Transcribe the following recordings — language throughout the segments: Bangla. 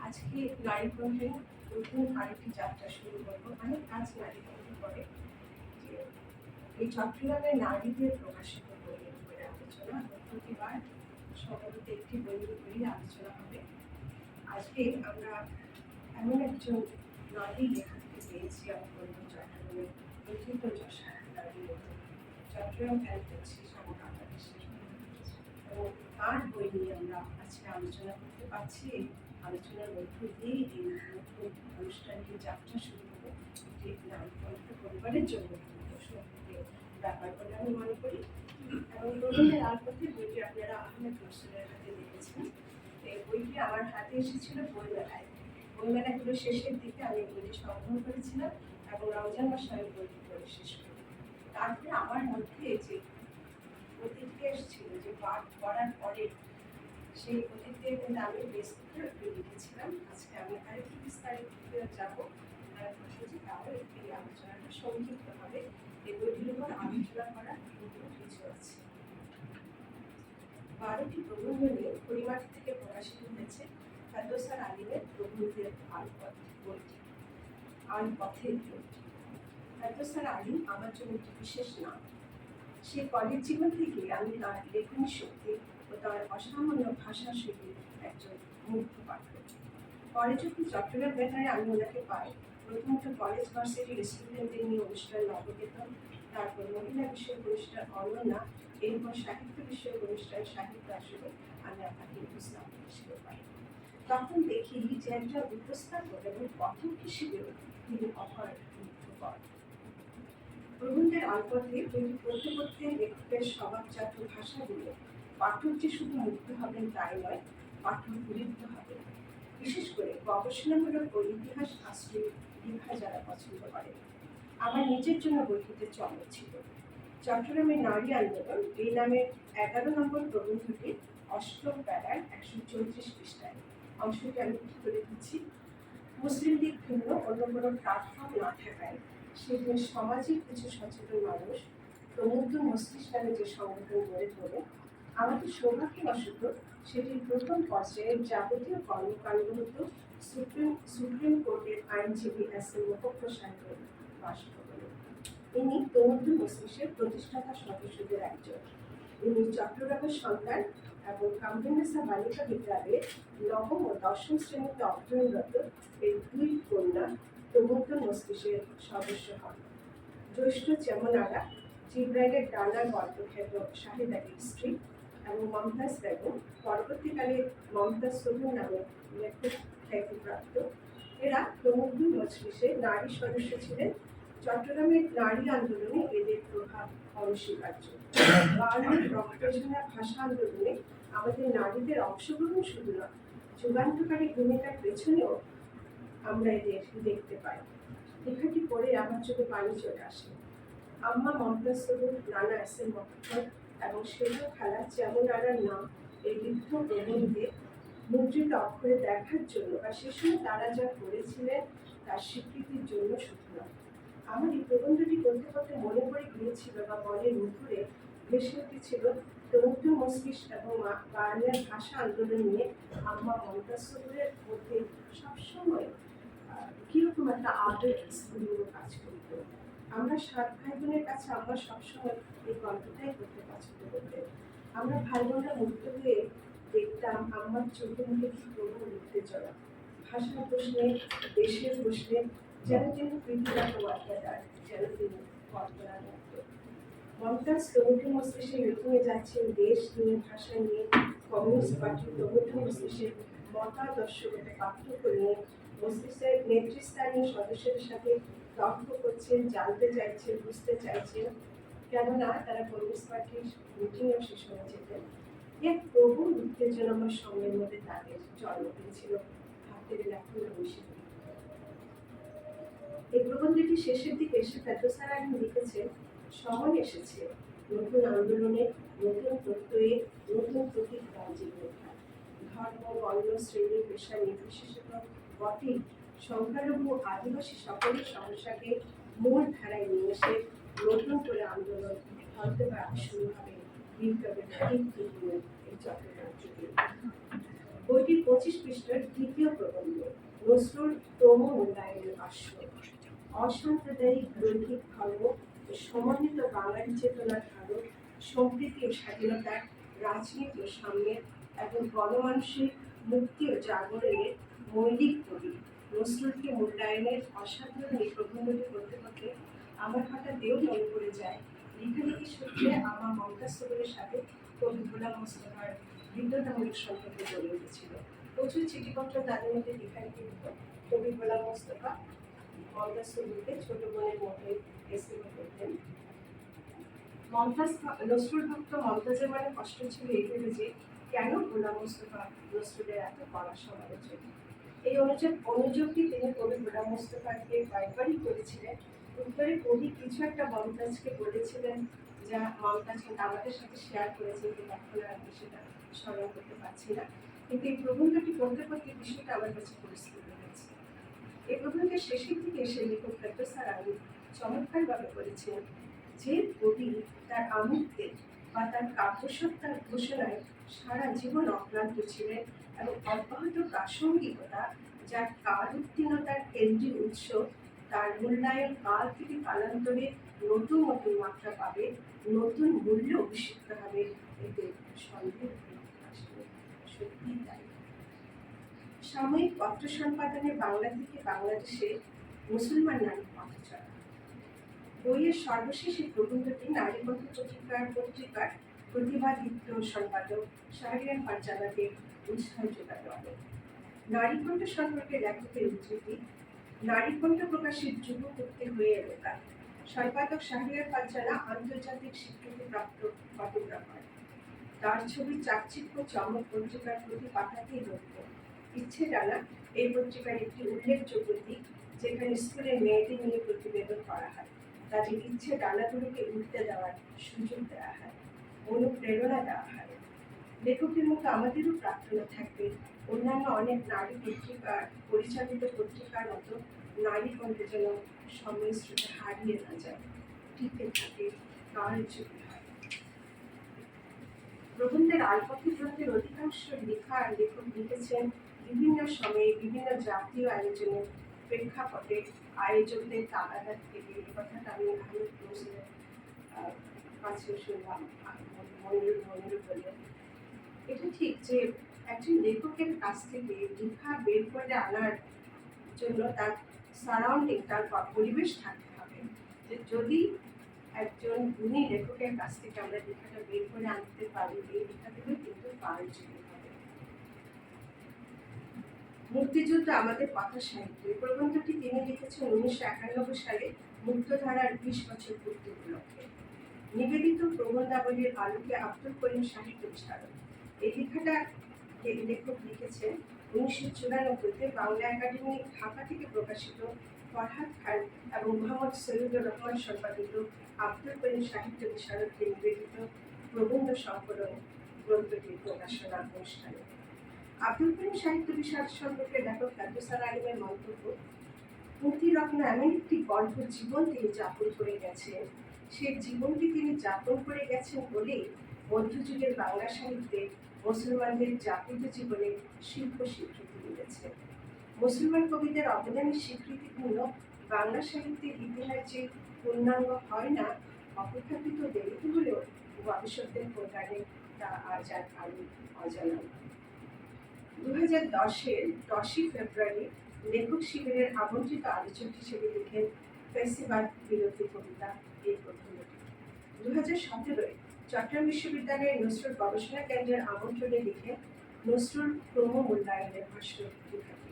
আজকে নারী কণ্ঠে নতুন আরেকটি যাত্রা শুরু করবো। অনেক কাজ নারী কণ্ঠে করে যে এই চট্টগ্রামের নারীদের প্রকাশিত বইয়ের উপরে আলোচনা। প্রতিবার সম্ভবত একটি বইয়ের উপরেই আলোচনা হবে। আজকে আমরা এমন একজন নারী লেখককে পেয়েছি, আমি বলবো চট্টগ্রামের প্রকৃত যশা নারী লেখক, চট্টগ্রাম কেন করছি সারা বাংলাদেশের, এবং তার বই নিয়ে আমরা আজকে আলোচনা করতে পারছি। আলোচনার মধ্য দিয়ে এই নতুন অনুষ্ঠানটি যাত্রা শুরু হবে, যে নারী কণ্ঠ পরিবারের জন্য ব্যাপার বলে আমি মনে করি। এবং প্রবন্ধের আলপথে বইটি আপনারা আহমেদ রসুলের হাতে দেখেছেন। এই বইটি আমার হাতে এসেছিল বইমেলায়। বইমেলাগুলো শেষের দিকে আমি বইটি সংগ্রহ করেছিলাম এবং রমজান মাসে আমি বইটি পড়ে শেষ করি। তারপরে আমার মধ্যে যে প্রতিক্রিয়া এসেছিল, যে পাঠ পড়ার পরে সেই প্রতিক্রিয়া কিন্তু আমি ফেসবুকে লিখেছিলাম। আজকে আমি আরেকটু বিস্তারিত যাবো, তাহলে এই আলোচনাটা সংক্ষিপ্ত হবে। এই বইটির উপর আলোচনা করার কিছু আছে। 12টি প্রবন্ধ নিয়ে পরিমাটি থেকে প্রকাশিত হয়েছে ফেরদৌসার আলীমের প্রবন্ধের আলপথ বইটি। আলপথের বইটি ফেরদৌসার আলীম আমার জন্য একটি বিশেষ নাম। সেই কলেজ জীবন থেকে আমি তার লেখনী শক্তি ও তার অসামান্য ভাষা শৈলীর একজন মুগ্ধ পাঠক। পরে যখন চট্টগ্রাম বেতারে আমি ওনাকে পাই, প্রথমত কলেজ ভার্সিটির স্টুডেন্টদের নিয়ে অনুষ্ঠান নবকেতন, তারপর মহিলা বিষয়ক অনুষ্ঠান অনন্যা, এরপর সাহিত্য বিষয়ক অনুষ্ঠান সাহিত্য আসলে আমি আপনাকে উপস্থাপক হিসেবে পাই। তখন দেখি যে একটা উপস্থাপক এবং কথক হিসেবেও তিনি অপার মুগ্ধকর। প্রবন্ধের আলপথে বইটি পড়তে পড়তে লেখকের স্বভাবজাত ভাষাগুলো পাঠক যে শুধু মুগ্ধ হবেন তাই নয়, পাঠক বিরুদ্ধ হবেন। বিশেষ করে গবেষণামূলক ও ইতিহাস আশ্রয়ী লেখা যারা পছন্দ করেন। আমার নিজের জন্য বইটিতে চমক ছিল চট্টগ্রামের নারী আন্দোলন এই নামের 11 নম্বর প্রবন্ধটি 8ম প্যারার 134 পৃষ্ঠায়। অংশটি আমি কি করে দিচ্ছি। মুসলিম লীগ ভিন্ন অন্য কোনো প্ল্যাটফর্ম না থাকায় সেদিন সমাজের কিছু সচেতন মানুষ প্রমুগ্ধ মস্তিষ্ক নামে যে সংগঠন গড়ে তোলে, আমাদের সৌভাগ্যবশত সেটির প্রথম পর্যায়ে যাবতীয় কর্মকাণ্ড হতো সুপ্রিম কোর্টের আইনজীবী এস.এম. মোফাজ্জল সাহেবের বাসভবনে। ইনি প্রমুগ্ধ মস্তিষ্কের প্রতিষ্ঠাতা সদস্যদের একজন। ইনি চট্টগ্রামের সন্তান এবং কামরুন্নেসা বালিকা বিদ্যালয়ে নবম ও দশম শ্রেণীতে অধ্যয়নরত এই দুই কন্যা প্রমুগ্ধ মস্তিষ্কের সদস্য হন। জ্যৈষ্ঠ যেমন আরা, জিব্রাইলের ডানার গল্পখ্যাত শাহিদ আলীর স্ত্রী, এবং মমতাজ বেগম, পরবর্তীকালে মমতাজ সোহেল নামে লেখক খ্যাতিপ্রাপ্ত। এরা প্রমুগ্ধ মজলিসের নারী সদস্য ছিলেন। চট্টগ্রামের নারী আন্দোলনে এদের প্রভাব অনস্বীকার্য। বাঙালির রক্তঝরা ভাষা আন্দোলনে আমাদের নারীদের অংশগ্রহণ শুধু নয়, যুগান্তকারী ভূমিকার পেছনেও আমরা এদের দেখতে পাই। লেখাটি পড়ে আমার চোখে পানি চলে আসে। আম্মা মমতাজ সোহেল, নানা এস.এম. মোফাজ্জল এবং সেজো খালা যেমন আরার নাম এই লিখিত প্রবন্ধে মুদ্রিত অক্ষরে দেখার জন্য বা সে সময় তারা যা করেছিলেন তার স্বীকৃতির জন্য শুধু নয়। আমার এই প্রবন্ধটি পড়তে পড়তে মনে পড়ে গিয়েছিল বা মনের মুখরে ভেসে উঠেছিল প্রমুগ্ধ মস্তিষ্ক এবং বাংলার ভাষা আন্দোলন নিয়ে আম্মা মমতাজ সোহেলের মধ্যে সবসময় কিরকম একটা আবেগ স্ফুলিঙ্গ কাজ করত। আমরা 7 ভাই বোনের কাছে আমরা সবসময় এই গল্পটাই করতে পছন্দ করতেন। আমরা ভাই বোনরা মুক্ত হয়ে দেখতাম আমার চোখে মুখে কি প্রবল উত্তেজনা, ভাষার প্রশ্নে, দেশের প্রশ্নে, যেন তিনি পৃথিবীগত ওয়ার্কার, যেন তিনি কল্পনা রাখত। মমতাজ প্রমুখ মস্তিষ্কে মিটিংয়ে যাচ্ছেন দেশ নিয়ে, ভাষা নিয়ে, কমিউনিস্ট পার্টির প্রমুখ মস্তিষ্কের মতাদর্শগত পার্থক্য নিয়ে মস্তিষ্কের নেতৃস্থানীয় সদস্যদের সাথে তর্ক করছেন, জানতে চাইছেন, বুঝতে চাইছেন, কেননা তারা কমিউনিস্ট পার্টির মিটিংয়েও সে সময় যেতেন। এক প্রবল উত্তেজনাময় সময়ের মধ্যে তাদের জন্ম হয়েছিল। হাতের লেখা বসে এই প্রবন্ধটি শেষের দিকে এসে ফেরদৌসার আলীম লিখেছেন, সময় এসেছে নতুন আন্দোলনে, নতুন প্রত্যয়ে, নতুন প্রতীক রাজ্যের লেখা। ধর্ম, বর্ণ, শ্রেণী, পেশা নির্বিশেষত বটেই সংখ্যালঘু আদিবাসী সকলের সমস্যাকে মূল ধারায় নিয়ে এসে নতুন করে আন্দোলন হয়তো বা শুরু হবে বিপ্লবের এই চট্টগ্রাম যুগে। বইটির 25 পৃষ্ঠার দ্বিতীয় প্রবন্ধ নজরুল ক্রম মূল্যায়নের ভাষ্য। অসাম্প্রদায়িক রৈখিক ধর্ম ও সমন্বিত বাঙালি চেতনার ধারক, সম্প্রীতি ও স্বাধীনতার রাজনীতি ও সাম্যের এবং গণমানসিক মুক্তি ও জাগরণের মৌলিক কবি নজরুলকে মূল্যায়নের অসাধারণ এই প্রবন্ধটি পড়তে পড়তে আমার হঠাৎ মনে পড়ে যায় লেখালেখি সূত্রে আমার মমতাজ সদরের সাথে কবি গোলাম মোস্তফার বিদ্যুতামূলক সম্পর্ক গড়ে উঠেছিল। প্রচুর চিঠিপত্র তাদের মধ্যে লেখালেখি হতো। কবি গোলাম মোস্তফা মমতাজ সদরকে ছোট বোনের মতোই এসএম করতেন। নজরুল ভক্ত মমতাজের মনে কষ্ট ছিল এই ভেবে যে কেন গোলাম মোস্তফা নজরুলের এত কড়া সমালোচক। এই অনুযোগটি তিনি কবি গোলাম মোস্তফাকে কয়েকবারই করেছিলেন। উত্তরে কবি কিছু একটা মমতাজকে বলেছিলেন যা মমতাজ কিন্তু আমাদের সাথে শেয়ার করেছেন, কিন্তু এখন আর আমি সেটা স্মরণ করতে পারছি না। কিন্তু এই প্রবন্ধটি পড়তে পড়তে বিষয়টা আমার কাছে পরিস্থিতি হয়েছে। এই প্রবন্ধের শেষের দিকে সে লেখক প্রফেসর আলী চমৎকারভাবে বলেছেন যে কবি তার আমৃত্যে বা তার কাব্যসত্তার ঘোষণায় সারা জীবন অক্লান্ত ছিলেন এবং অব্যাহত প্রাসঙ্গিকতা যার কাল উত্তীর্ণতার কেন্দ্রীয় উৎস তার মূল্যায়ন কাল থেকে কালান্তরে নতুন নতুন মাত্রা পাবে, নতুন মূল্য অভিষিক্ত হবে, এতে সন্দেহ সত্যি তাই। সাময়িক পত্র সম্পাদনে বাংলা থেকে বাংলাদেশে মুসলমান নারী পথচলা বইয়ের সর্বশেষে প্রবন্ধটি নারীপথ পত্রিকার প্রতিবাদিত সম্পাদক শাহরিয়ার ফারজানাকে উৎসাহ যোগাতে হবে। নারীকণ্ঠ সম্পর্কে লেখকের উদ্ধৃতি, নারীকণ্ঠ প্রকাশের যুগ করতে হয়ে এলো তার। সম্পাদক শাহরিয়ার ফারজানা আন্তর্জাতিক স্বীকৃতিপ্রাপ্ত ফটোগ্রাফার। তার ছবি চাকচিক্য চমক পত্রিকার প্রতি পাঠাতেই লক্ষ্য। ইচ্ছে ডানা এই পত্রিকার একটি উল্লেখযোগ্য দিক, যেখানে স্কুলের মেয়েদের নিয়ে প্রতিবেদন করা হয়, তাদের ইচ্ছে ডানাগুলোকে উঠতে দেওয়ার সুযোগ দেওয়া হয়, অনুপ্রেরণা দেওয়া হয়। লেখকের মতো আমাদেরও প্রার্থনা থাকবে অন্যান্য অনেক নারী পত্রিকার পরিচালিত পত্রিকার মতো নারী কণ্ঠে যেন সময়ের স্রোতে হারিয়ে না যায়, টিকে থাকে, কার যুগে হয়। প্রবন্ধের আলপথি গ্রন্থের অধিকাংশ লেখক লিখেছেন বিভিন্ন সময়ে বিভিন্ন জাতীয় আয়োজনের প্রেক্ষাপটে আয়োজকদের তাগাদার থেকে। এই কথাটা আমি কাছে শুনলাম, মনির বললেন। এটা ঠিক যে একজন লেখকের কাছ থেকে লেখা বের করে আনার জন্য তার সারাউন্ডিং, তার পরিবেশ থাকতে হবে। যে যদি একজন গুণী লেখকের কাছ থেকে আমরা লেখাটা বের করে আনতে পারি, এই লেখাগুলো কিন্তু কার্যকরী হবে। মুক্তিযুদ্ধ আমাদের কথা সাহিত্য এই প্রবন্ধটি তিনি লিখেছেন 1991 সালে মুক্তধারার 20 বছর পূর্তি উপলক্ষে। নিবেদিত প্রবন্ধাবলীর আলোকে আব্দুল করিম সাহিত্য বিশারদ। এই লেখাটা লেখক লিখেছেন 1994-তে বাংলা একাডেমি ঢাকা থেকে প্রকাশিত ফরহাদ খান এবং মোহাম্মদ সৈয়দুর রহমান সম্পাদিত আব্দুল করিম সাহিত্য বিশারদকে নিবেদিত প্রবন্ধ সংকলন গ্রন্থটির প্রকাশনা অনুষ্ঠানে। আব্দুল করিম সাহিত্য বিশারদ সম্পর্কে লেখক প্রফেসর আলিমের মন্তব্য, পুঁথিরত্ন এমন একটি গল্প জীবন তিনি যাপন করে গেছেন, সেই জীবনটি তিনি যাপন করে গেছেন বলেই মধ্যযুগের বাংলা সাহিত্যে মুসলমানদের জাগৃত জীবনে শিল্প স্বীকৃতি মিলেছে। মুসলমান কবিদের অবদানের স্বীকৃতিপূর্ণ বাংলা সাহিত্যের ইতিহাস যে পূর্ণাঙ্গ হয় না, অপেক্ষাকৃত দেরিতে হলেও গবেষকদের প্রকারে তা আজ আর কারো অজানা। 2010-এর 10 ফেব্রুয়ারি লেখক শিবিরের আমন্ত্রিত আলোচক হিসেবে লিখেন ফ্যাসিবাদ বিরোধী কবিতা এই প্রবন্ধটি। 2017-এ চট্টগ্রাম বিশ্ববিদ্যালয়ের নজরুল গবেষণা কেন্দ্রের আমন্ত্রণে লিখেন নজরুল ক্রম মূল্যায়নের ভাষ্য লেখাটি।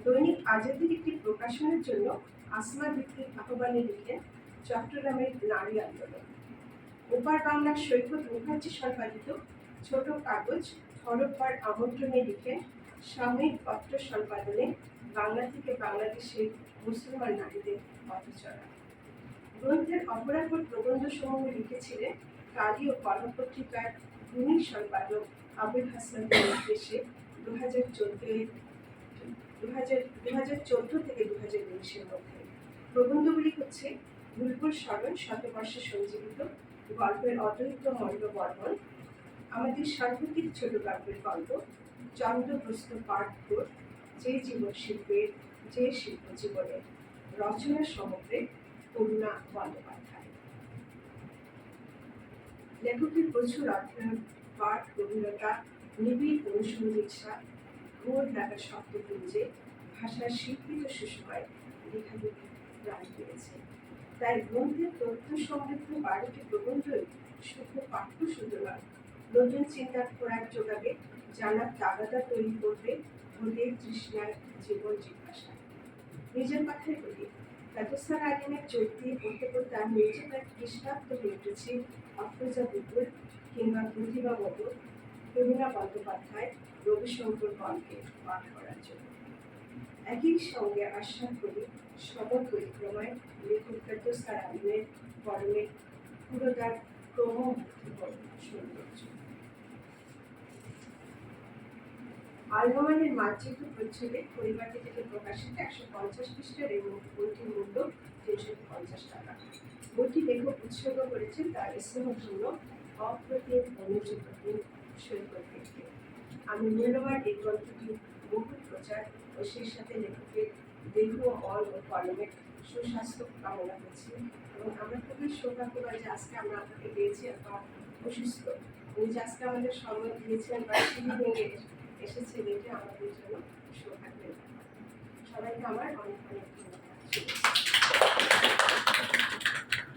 দৈনিক আজাদের একটি প্রকাশনের জন্য আসমা ভিত্তিক আহ্বানে লিখেন চট্টগ্রামের নারী আন্দোলন। ওপার বাংলার সৈকত মুখার্জি সম্পাদিত ছোট কাগজ হরপ্পার আমন্ত্রণে লিখেন সাময়িক পত্র সম্পাদনে বাংলা থেকে বাংলাদেশের মুসলমান নারীদের পথচলা। গ্রন্থের অপরাপর প্রবন্ধসমূহ লিখেছিলেন কালি ও কলম পত্রিকার গুণী সম্পাদক আবুল হাসানের নির্দেশে 2014 থেকে 2019-এর মধ্যে। প্রবন্ধগুলি হচ্ছে বুলবুল স্মরণ, শতবর্ষে সঞ্জীবিত, গল্পের অদ্বৈত মল্ল বর্মন, আমাদের সার্বত্রিক ছোট গল্পের গল্প, চন্দ্রপ্রস্থ পাঠ ফোর, যে জীবন শিল্পের যে শিল্প জীবনের রচনা সমগ্রে করুণা বন্দ্যোপাধ্যায়। লেখকের প্রচুর অধ্যয়ন, পাঠ, গভীরতা, নিবিড় অনুসন্ধিৎসা, ঘোর ডাকা শব্দপুঞ্জে ভাষার স্বীকৃত সুষমায় লেখালেখি প্রাণ পেয়েছে। তাই গ্রন্থের তথ্য সমৃদ্ধ 12টি প্রবন্ধই শুধু পাঠ্য শুধু নয়, নতুন চিন্তার খোরাক যোগাবে, জানার তাগাদা তৈরি করবে ভোটের তৃষ্ণায় জীবন জিজ্ঞাসা। নিজের কথাই বলি, রাজস্থান আইনের চৈত্রী পড়তে পড়তে আমি নিজে প্রায় তৃষ্ণার্ত হয়ে উঠেছি অফরোজা বিপুল কিংবা প্রতিভা বদল, করুণা বন্দ্যোপাধ্যায়, রবিশঙ্কর বনকে পাঠ করার জন্য। একই সঙ্গে আশ্বাস করি সবল পরিক্রমায় লেখক রাজস্থান আইনের পরমের পুরোটার ক্রমবর্ধমান সৌন্দর্য। আলমানের মানচিত্র প্রচ্ছদে পরিবারটি থেকে প্রকাশিত 150 পৃষ্ঠার এই বইটির মূল্য 350 টাকা। বইটি লেখক উৎসর্গ করেছেন তার স্নেহধন্য অপ্রতিম অনুযোগহীন সৈকতকে। আমি মূল্যবান এই গ্রন্থটি বহু প্রচার ও সেই সাথে লেখকের দেহ মন ও কলমের সুস্বাস্থ্য কামনা করছি এবং আমরা খুবই সৌভাগ্যবান যে আজকে আমরা আপনাকে পেয়েছি এবং অসুস্থ উনি যে আজকে আমাদের সময় দিয়েছেন বা সিঁড়ি ভেঙে এসেছেন, এটা আমাদের জন্য সৌভাগ্যের ব্যাপার। সবাইকে আমার অনেক অনেক ধন্যবাদ।